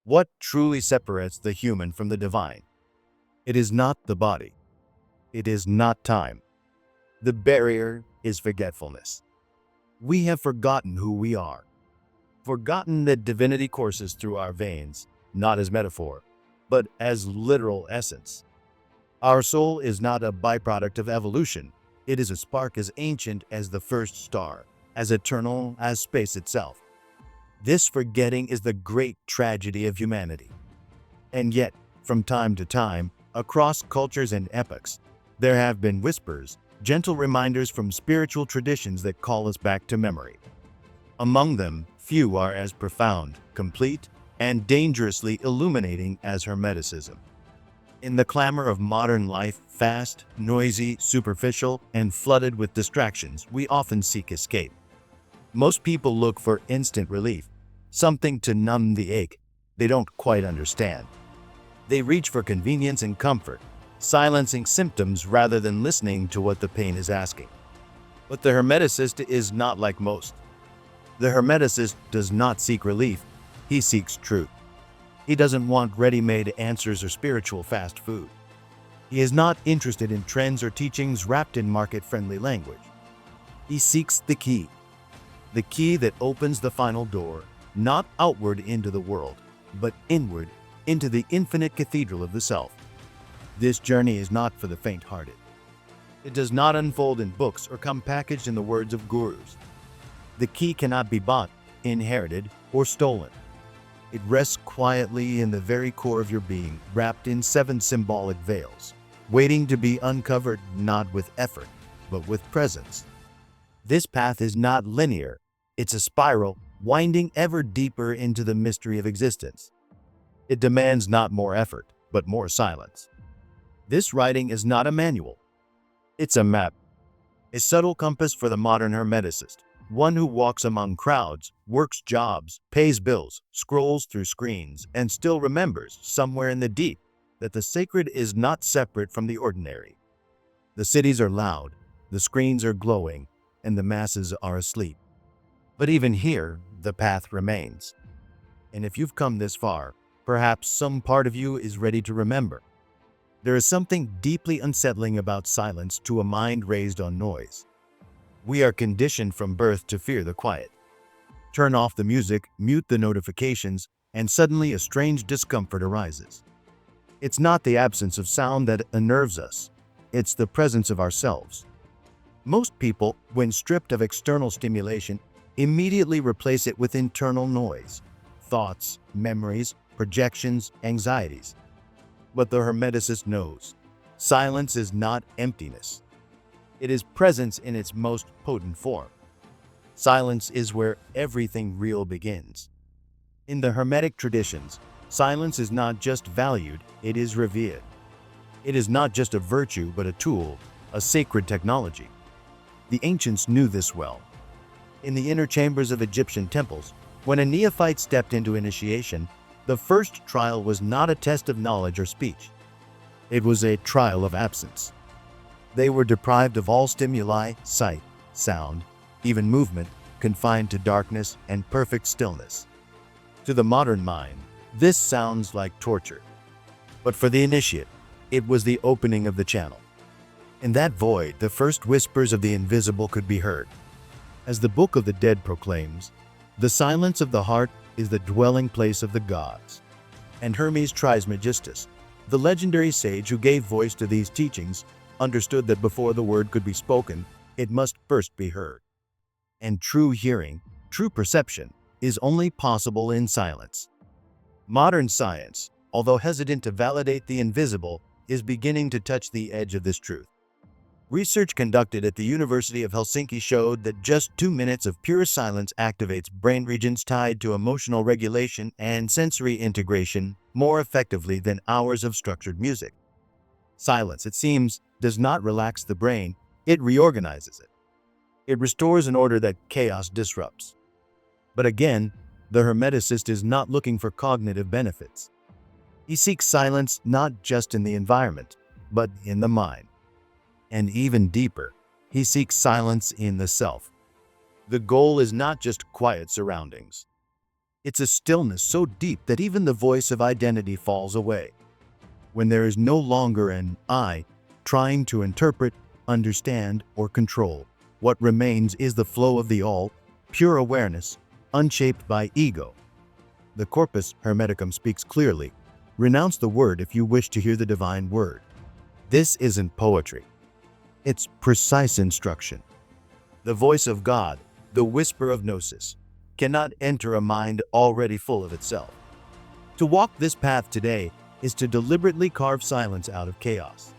What truly separates the human from the divine? It is not the body. It is not time. The barrier is forgetfulness. We have forgotten who we are, forgotten that divinity courses through our veins, not as metaphor, but as literal essence. Our soul is not a byproduct of evolution. It is a spark as ancient as the first star, as eternal as space itself. This forgetting is the great tragedy of humanity. And yet, from time to time, across cultures and epochs, there have been whispers, gentle reminders from spiritual traditions that call us back to memory. Among them, few are as profound, complete, and dangerously illuminating as Hermeticism. In the clamor of modern life, fast, noisy, superficial, and flooded with distractions, we often seek escape. Most people look for instant relief, something to numb the ache they don't quite understand. They reach for convenience and comfort, silencing symptoms rather than listening to what the pain is asking. But the Hermeticist is not like most. The Hermeticist does not seek relief, he seeks truth. He doesn't want ready-made answers or spiritual fast food. He is not interested in trends or teachings wrapped in market-friendly language. He seeks the key that opens the final door, not outward into the world, but inward into the infinite cathedral of the self. This journey is not for the faint-hearted. It does not unfold in books or come packaged in the words of gurus. The key cannot be bought, inherited, or stolen. It rests quietly in the very core of your being, wrapped in 7 symbolic veils, waiting to be uncovered not with effort, but with presence. This path is not linear. It's a spiral, winding ever deeper into the mystery of existence. It demands not more effort, but more silence. This writing is not a manual. It's a map, a subtle compass for the modern Hermeticist, one who walks among crowds, works jobs, pays bills, scrolls through screens, and still remembers, somewhere in the deep, that the sacred is not separate from the ordinary. The cities are loud, the screens are glowing, and the masses are asleep. But even here, the path remains. And if you've come this far, perhaps some part of you is ready to remember. There is something deeply unsettling about silence to a mind raised on noise. We are conditioned from birth to fear the quiet. Turn off the music, mute the notifications, and suddenly a strange discomfort arises. It's not the absence of sound that unnerves us. It's the presence of ourselves. Most people, when stripped of external stimulation, immediately replace it with internal noise, thoughts, memories, projections, anxieties. But the Hermeticist knows, silence is not emptiness. It is presence in its most potent form. Silence is where everything real begins. In the Hermetic traditions, silence is not just valued, it is revered. It is not just a virtue but a tool, a sacred technology. The ancients knew this well. In the inner chambers of Egyptian temples, when a neophyte stepped into initiation, the first trial was not a test of knowledge or speech. It was a trial of absence. They were deprived of all stimuli, sight, sound, even movement, confined to darkness and perfect stillness. To the modern mind, this sounds like torture. But for the initiate, it was the opening of the channel. In that void, the first whispers of the invisible could be heard. As the Book of the Dead proclaims, the silence of the heart is the dwelling place of the gods. And Hermes Trismegistus, the legendary sage who gave voice to these teachings, understood that before the word could be spoken, it must first be heard. And true hearing, true perception, is only possible in silence. Modern science, although hesitant to validate the invisible, is beginning to touch the edge of this truth. Research conducted at the University of Helsinki showed that just 2 minutes of pure silence activates brain regions tied to emotional regulation and sensory integration more effectively than hours of structured music. Silence, it seems, does not relax the brain, it reorganizes it. It restores an order that chaos disrupts. But again, the Hermeticist is not looking for cognitive benefits. He seeks silence not just in the environment, but in the mind. And even deeper, he seeks silence in the self. The goal is not just quiet surroundings. It's a stillness so deep that even the voice of identity falls away. When there is no longer an I trying to interpret, understand, or control, what remains is the flow of the all, pure awareness, unshaped by ego. The Corpus Hermeticum speaks clearly. Renounce the word if you wish to hear the divine word. This isn't poetry. It's precise instruction. The voice of God, the whisper of gnosis, cannot enter a mind already full of itself. To walk this path today is to deliberately carve silence out of chaos.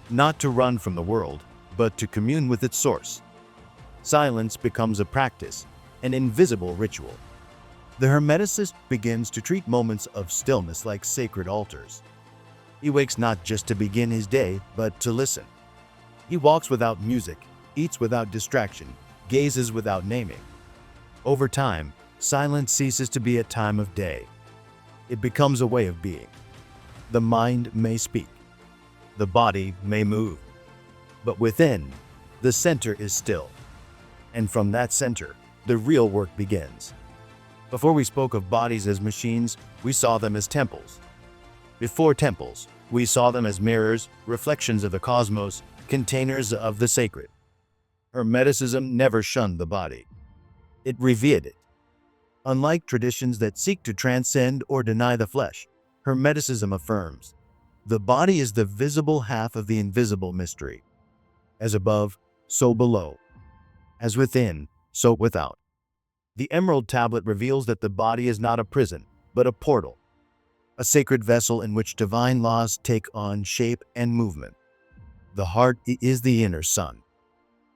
Not to run from the world, but to commune with its source. Silence becomes a practice, an invisible ritual. The Hermeticist begins to treat moments of stillness like sacred altars. He wakes not just to begin his day, but to listen. He walks without music, eats without distraction, gazes without naming. Over time, silence ceases to be a time of day. It becomes a way of being. The mind may speak. The body may move. But within, the center is still. And from that center, the real work begins. Before we spoke of bodies as machines, we saw them as temples. Before temples, we saw them as mirrors, reflections of the cosmos, containers of the sacred. Hermeticism never shunned the body. It revered it. Unlike traditions that seek to transcend or deny the flesh, Hermeticism affirms, the body is the visible half of the invisible mystery. As above, so below. As within, so without. The Emerald Tablet reveals that the body is not a prison, but a portal. A sacred vessel in which divine laws take on shape and movement. The heart is the inner sun.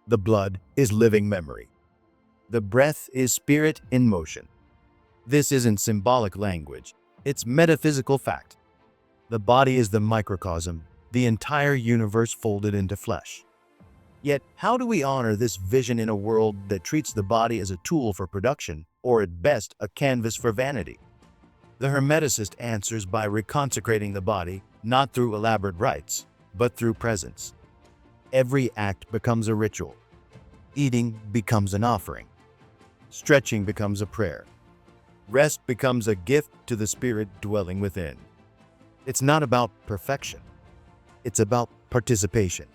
The blood is living memory. The breath is spirit in motion. This isn't symbolic language, it's metaphysical fact. The body is the microcosm, the entire universe folded into flesh. Yet, how do we honor this vision in a world that treats the body as a tool for production, or at best, a canvas for vanity? The Hermeticist answers by reconsecrating the body, not through elaborate rites, but through presence. Every act becomes a ritual. Eating becomes an offering. Stretching becomes a prayer. Rest becomes a gift to the spirit dwelling within. It's not about perfection. It's about participation.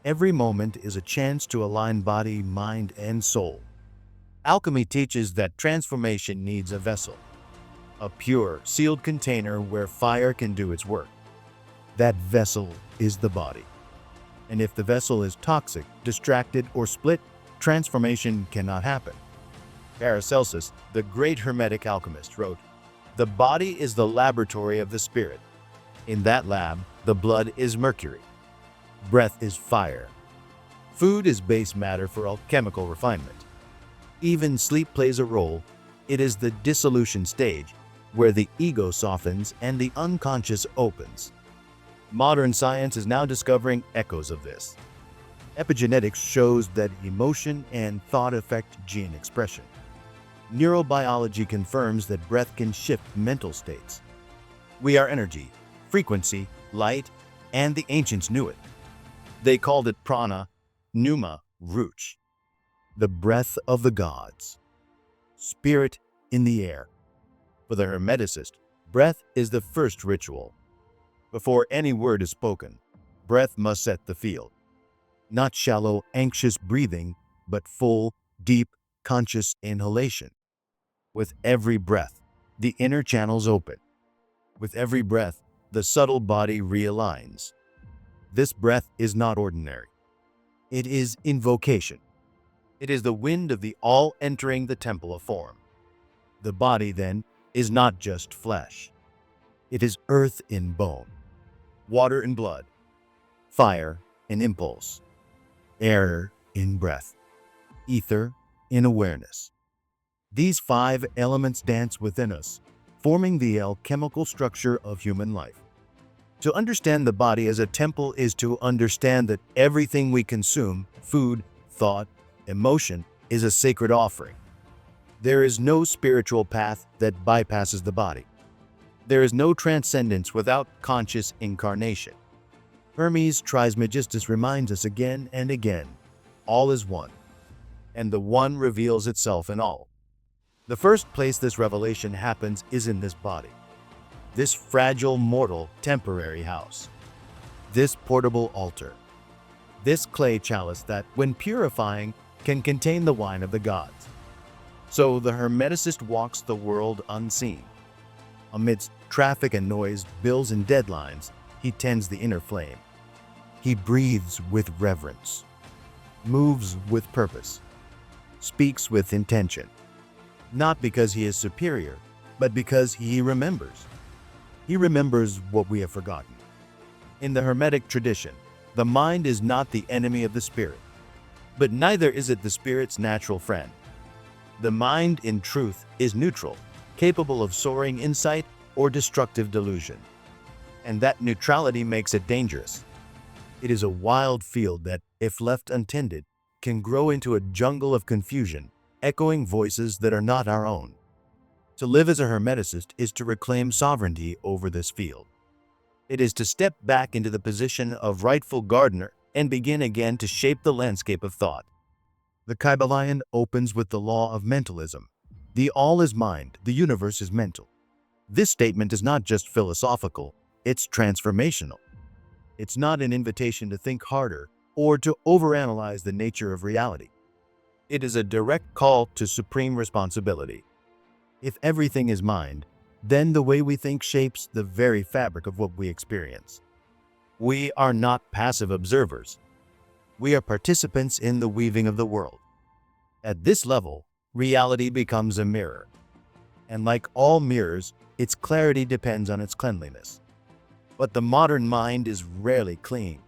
Every moment is a chance to align body, mind, and soul. Alchemy teaches that transformation needs a vessel. A pure, sealed container where fire can do its work. That vessel is the body. And if the vessel is toxic, distracted, or split, transformation cannot happen. Paracelsus, the great Hermetic alchemist, wrote, "The body is the laboratory of the spirit. In that lab, the blood is mercury. Breath is fire. Food is base matter for alchemical refinement. Even sleep plays a role. It is the dissolution stage, where the ego softens and the unconscious opens." Modern science is now discovering echoes of this. Epigenetics shows that emotion and thought affect gene expression. Neurobiology confirms that breath can shift mental states. We are energy, frequency, light, and the ancients knew it. They called it prana, pneuma, ruch, the breath of the gods. Spirit in the air. For the Hermeticist, breath is the first ritual. Before any word is spoken, breath must set the field. Not shallow, anxious breathing, but full, deep, conscious inhalation. With every breath, the inner channels open. With every breath, the subtle body realigns. This breath is not ordinary. It is invocation. It is the wind of the all entering the temple of form. The body, then, is not just flesh. It is earth in bone, water in blood, fire in impulse, air in breath, ether in awareness. These 5 elements dance within us, forming the alchemical structure of human life. To understand the body as a temple is to understand that everything we consume, food, thought, emotion, is a sacred offering. There is no spiritual path that bypasses the body. There is no transcendence without conscious incarnation. Hermes Trismegistus reminds us again and again, all is one, and the one reveals itself in all. The first place this revelation happens is in this body, this fragile, mortal, temporary house, this portable altar, this clay chalice that, when purifying, can contain the wine of the gods. So the Hermeticist walks the world unseen. Amidst traffic and noise, bills and deadlines, he tends the inner flame. He breathes with reverence, moves with purpose, speaks with intention. Not because he is superior, but because he remembers. He remembers what we have forgotten. In the Hermetic tradition, the mind is not the enemy of the spirit, but neither is it the spirit's natural friend. The mind, in truth, is neutral, capable of soaring insight or destructive delusion. And that neutrality makes it dangerous. It is a wild field that, if left untended, can grow into a jungle of confusion, echoing voices that are not our own. To live as a Hermeticist is to reclaim sovereignty over this field. It is to step back into the position of rightful gardener and begin again to shape the landscape of thought. The Kybalion opens with the law of mentalism. The all is mind, the universe is mental. This statement is not just philosophical, it's transformational. It's not an invitation to think harder or to overanalyze the nature of reality. It is a direct call to supreme responsibility. If everything is mind, then the way we think shapes the very fabric of what we experience. We are not passive observers. We are participants in the weaving of the world. At this level, reality becomes a mirror. And like all mirrors, its clarity depends on its cleanliness. But the modern mind is rarely clean.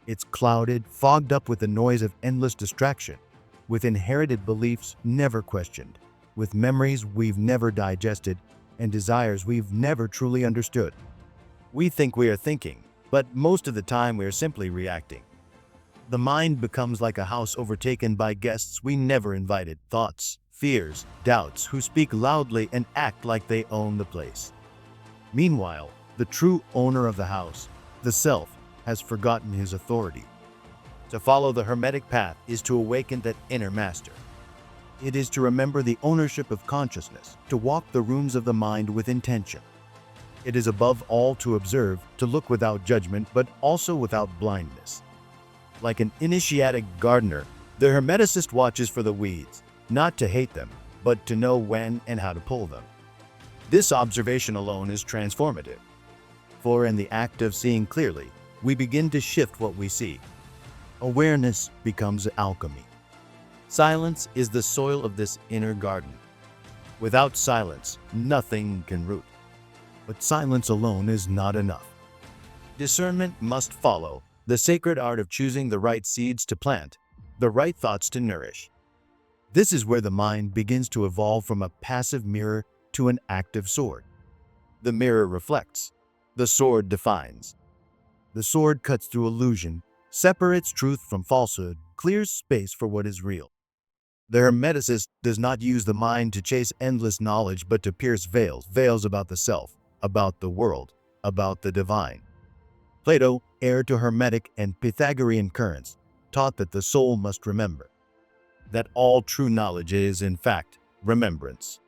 It's clouded, fogged up with the noise of endless distraction, with inherited beliefs never questioned, with memories we've never digested, and desires we've never truly understood. We think we are thinking, but most of the time we are simply reacting. The mind becomes like a house overtaken by guests we never invited, thoughts, fears, doubts, who speak loudly and act like they own the place. Meanwhile, the true owner of the house, the self, has forgotten his authority. To follow the Hermetic path is to awaken that inner master. It is to remember the ownership of consciousness, to walk the rooms of the mind with intention. It is above all to observe, to look without judgment, but also without blindness. Like an initiatic gardener, the Hermeticist watches for the weeds, not to hate them, but to know when and how to pull them. This observation alone is transformative. For in the act of seeing clearly, we begin to shift what we see. Awareness becomes alchemy. Silence is the soil of this inner garden. Without silence, nothing can root. But silence alone is not enough. Discernment must follow, the sacred art of choosing the right seeds to plant, the right thoughts to nourish. This is where the mind begins to evolve from a passive mirror to an active sword. The mirror reflects. The sword defines. The sword cuts through illusion, separates truth from falsehood, clears space for what is real. The Hermeticist does not use the mind to chase endless knowledge, but to pierce veils about the self, about the world, about the divine. Plato, heir to Hermetic and Pythagorean currents, taught that the soul must remember, that all true knowledge is, in fact, remembrance.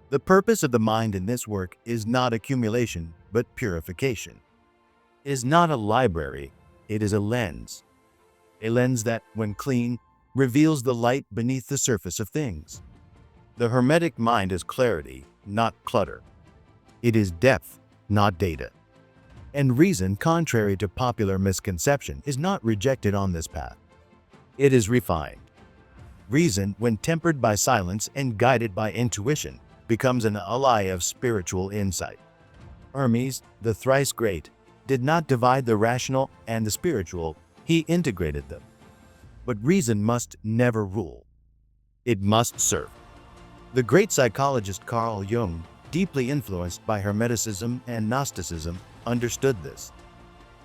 The purpose of the mind in this work is not accumulation, but purification. It is not a library, it is a lens that, when clean, reveals the light beneath the surface of things. The Hermetic mind is clarity, not clutter. It is depth, not data. And reason, contrary to popular misconception, is not rejected on this path. It is refined. Reason, when tempered by silence and guided by intuition, becomes an ally of spiritual insight. Hermes, the thrice great, did not divide the rational and the spiritual, he integrated them. But reason must never rule. It must serve. The great psychologist Carl Jung, deeply influenced by Hermeticism and Gnosticism, understood this.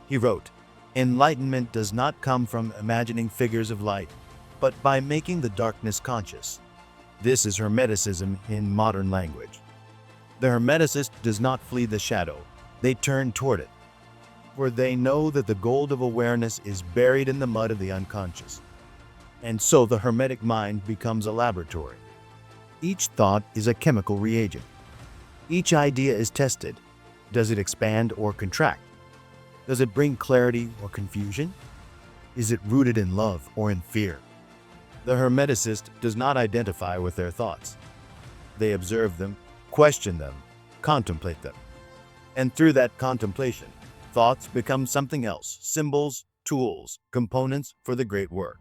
He wrote, "Enlightenment does not come from imagining figures of light, but by making the darkness conscious." This is Hermeticism in modern language. The Hermeticist does not flee the shadow, they turn toward it. For they know that the gold of awareness is buried in the mud of the unconscious. And so the Hermetic mind becomes a laboratory. Each thought is a chemical reagent. Each idea is tested. Does it expand or contract? Does it bring clarity or confusion? Is it rooted in love or in fear? The Hermeticist does not identify with their thoughts. They observe them, question them, contemplate them. And through that contemplation, thoughts become something else, symbols, tools, components for the great work.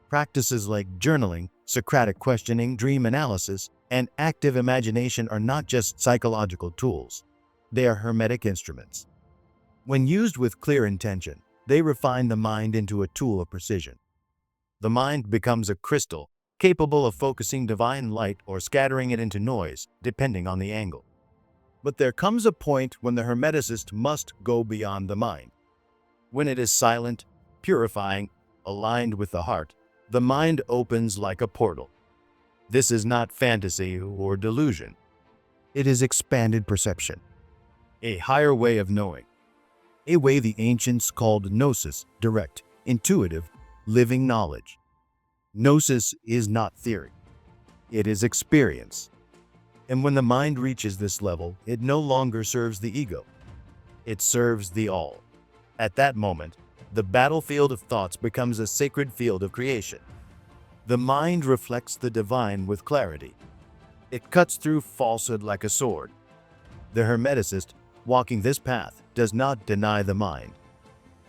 Practices like journaling, Socratic questioning, dream analysis, and active imagination are not just psychological tools. They are Hermetic instruments. When used with clear intention, they refine the mind into a tool of precision. The mind becomes a crystal, capable of focusing divine light or scattering it into noise, depending on the angle. But there comes a point when the Hermeticist must go beyond the mind. When it is silent, purifying, aligned with the heart, the mind opens like a portal. This is not fantasy or delusion. It is expanded perception, a higher way of knowing, a way the ancients called gnosis, direct, intuitive, living knowledge. Gnosis is not theory. It is experience. And when the mind reaches this level, it no longer serves the ego. It serves the all. At that moment, the battlefield of thoughts becomes a sacred field of creation. The mind reflects the divine with clarity. It cuts through falsehood like a sword. The Hermeticist, walking this path, does not deny the mind.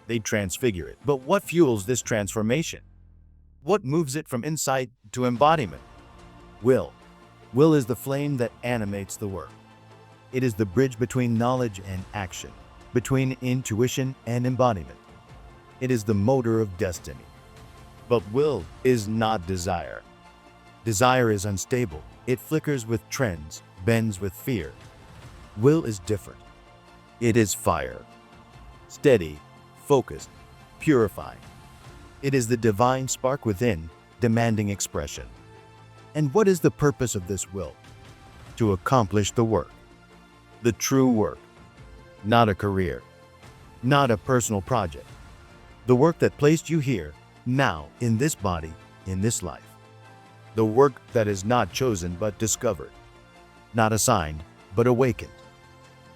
They transfigure it. But what fuels this transformation? What moves it from insight to embodiment? Will. Will is the flame that animates the work. It is the bridge between knowledge and action, between intuition and embodiment. It is the motor of destiny. But will is not desire. Desire is unstable. It flickers with trends, bends with fear. Will is different. It is fire. Steady, focused, purifying. It is the divine spark within, demanding expression. And what is the purpose of this will? To accomplish the work. The true work. Not a career. Not a personal project. The work that placed you here, now, in this body, in this life. The work that is not chosen but discovered. Not assigned, but awakened.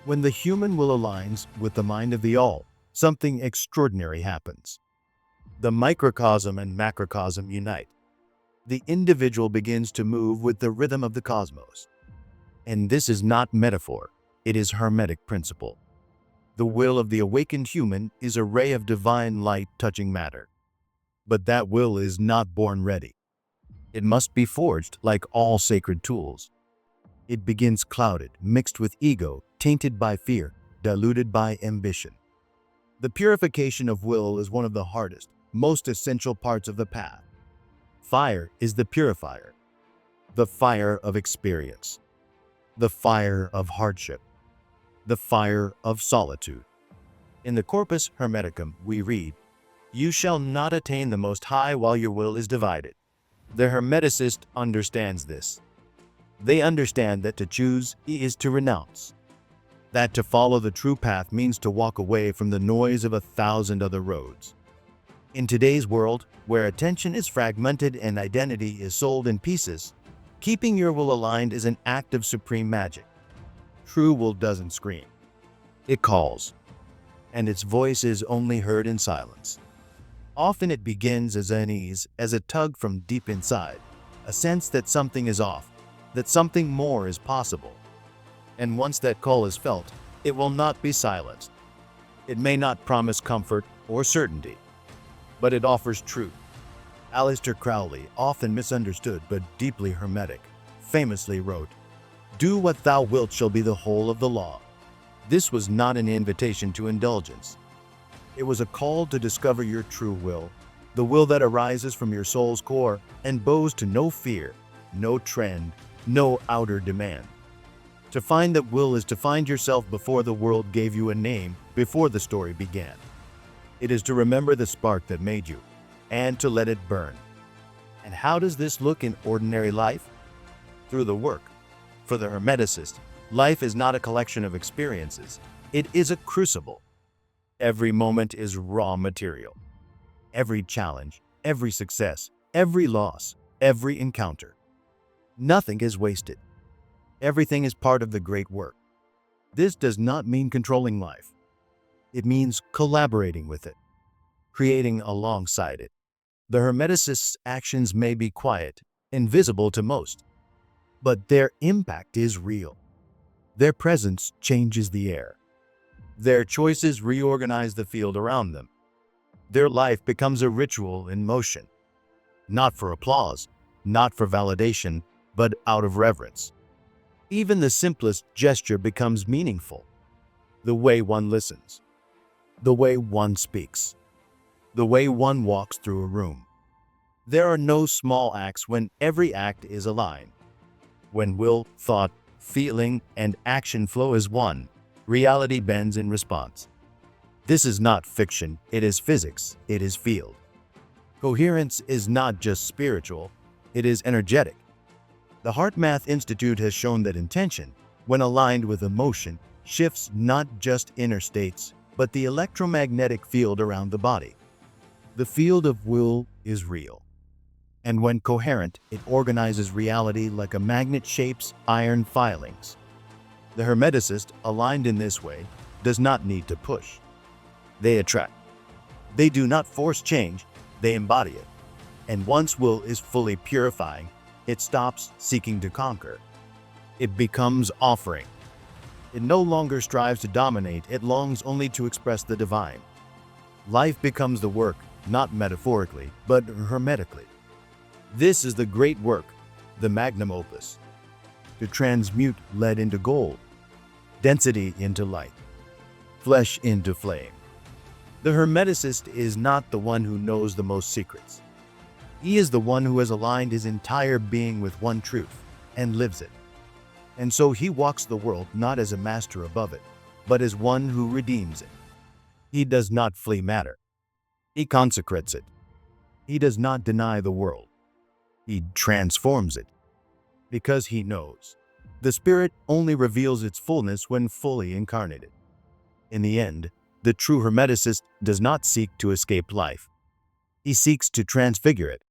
When the human will aligns with the mind of the all, something extraordinary happens. The microcosm and macrocosm unite. The individual begins to move with the rhythm of the cosmos. And this is not metaphor, it is Hermetic principle. The will of the awakened human is a ray of divine light touching matter. But that will is not born ready. It must be forged like all sacred tools. It begins clouded, mixed with ego, tainted by fear, diluted by ambition. The purification of will is one of the hardest, most essential parts of the path. Fire is the purifier, the fire of experience, the fire of hardship, the fire of solitude. In the Corpus Hermeticum, we read, "You shall not attain the Most High while your will is divided." The Hermeticist understands this. They understand that to choose is to renounce. That to follow the true path means to walk away from the noise of 1,000 other roads. In today's world, where attention is fragmented and identity is sold in pieces, keeping your will aligned is an act of supreme magic. True will doesn't scream. It calls, and its voice is only heard in silence. Often it begins as unease, as a tug from deep inside, a sense that something is off, that something more is possible. And once that call is felt, it will not be silenced. It may not promise comfort or certainty, but it offers truth. Aleister Crowley, often misunderstood but deeply Hermetic, famously wrote, "Do what thou wilt shall be the whole of the law." This was not an invitation to indulgence. It was a call to discover your true will, the will that arises from your soul's core and bows to no fear, no trend, no outer demand. To find that will is to find yourself before the world gave you a name, before the story began. It is to remember the spark that made you, and to let it burn. And how does this look in ordinary life? Through the work. For the Hermeticist, life is not a collection of experiences. It is a crucible. Every moment is raw material. Every challenge, every success, every loss, every encounter. Nothing is wasted. Everything is part of the great work. This does not mean controlling life. It means collaborating with it, creating alongside it. The Hermeticist's actions may be quiet, invisible to most, but their impact is real. Their presence changes the air. Their choices reorganize the field around them. Their life becomes a ritual in motion, not for applause, not for validation, but out of reverence. Even the simplest gesture becomes meaningful. The way one listens, the way one speaks, the way one walks through a room. There are no small acts when every act is aligned. When will, thought, feeling, and action flow as one, reality bends in response. This is not fiction, it is physics, it is field. Coherence is not just spiritual, it is energetic. The HeartMath Institute has shown that intention, when aligned with emotion, shifts not just inner states, but the electromagnetic field around the body. The field of will is real. And when coherent, it organizes reality like a magnet shapes iron filings. The Hermeticist, aligned in this way, does not need to push. They attract. They do not force change, they embody it. And once will is fully purifying, it stops seeking to conquer. It becomes offering. It no longer strives to dominate, it longs only to express the divine. Life becomes the work, not metaphorically, but hermetically. This is the great work, the magnum opus. To transmute lead into gold, density into light, flesh into flame. The Hermeticist is not the one who knows the most secrets. He is the one who has aligned his entire being with one truth and lives it. And so he walks the world not as a master above it, but as one who redeems it. He does not flee matter. He consecrates it. He does not deny the world. He transforms it. Because he knows. The Spirit only reveals its fullness when fully incarnated. In the end, the true Hermeticist does not seek to escape life. He seeks to transfigure it.